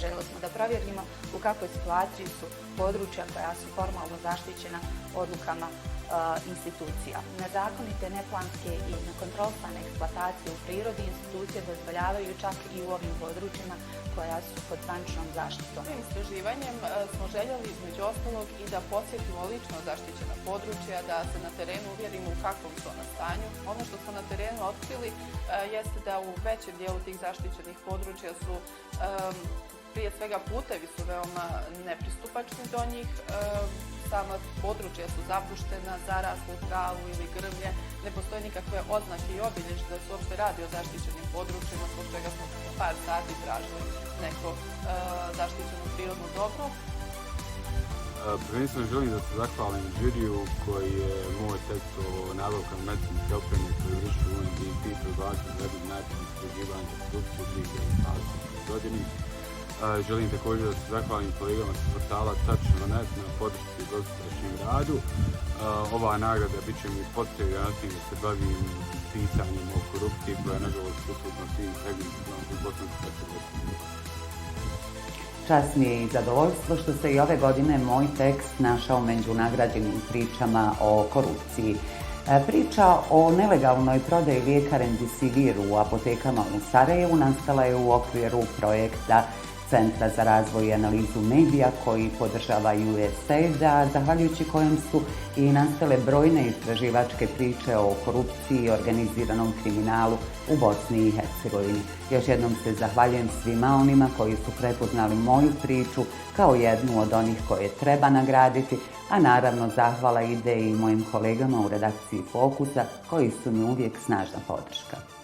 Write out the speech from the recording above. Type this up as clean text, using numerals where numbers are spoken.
Željeli smo da provjerimo u kakvoj situaciji su područja koja su formalno zaštićena odlukama institucija. Nezakonite, neplanske i nekontrolisane eksploatacije u prirodi institucije dozvoljavaju čak i u ovim područjima koja su pod zvaničnom zaštitom. Ovim istraživanjem smo željeli između ostalog i da posjetimo lično zaštićena područja, da se na terenu uvjerimo u kakvom su na stanju. Ono što smo na terenu otkrili jeste da u većem dijelu tih zaštićenih područja su prije svega putevi su veoma nepristupačni do njih, sama područja su zapuštena, zarasla u travu ili grmlje, ne postoje nikakve oznake i obilježje da se uopšte radi o zaštićenim područjima, zbog čega smo par sati tražili neko zaštićeno prirodno dobro. Prvenstveno želim da se zahvalim žiriju koji je moj tekst o nabavkama medicinske opreme koji je vršio UNDP proglasio za jedan način istraživanja korupcije u 2020. godini. Želim također da se zahvalim kolegama sa portala Tačno.net na podršci i dosadašnjem radu. Ova nagrada bit će mi potreba na tim da se bavim pisanjem o korupciji koja je nažalost prisutna u svim segmentima u Bosanskoj Hercegovini. Čast mi je i zadovoljstvo što se i ove godine moj tekst našao među nagrađenim pričama o korupciji. Priča o nelegalnoj prodaji lijeka Remdesivir u apotekama u Sarajevu nastala je u okviru projekta Centra za razvoj i analizu medija koji podržava USAID, zahvaljujući kojem su i nastale brojne istraživačke priče o korupciji i organiziranom kriminalu u Bosni i Hercegovini. Još jednom se zahvaljujem svima onima koji su prepoznali moju priču kao jednu od onih koje treba nagraditi, a naravno zahvala ide i mojim kolegama u redakciji Fokusa koji su mi uvijek snažna podrška.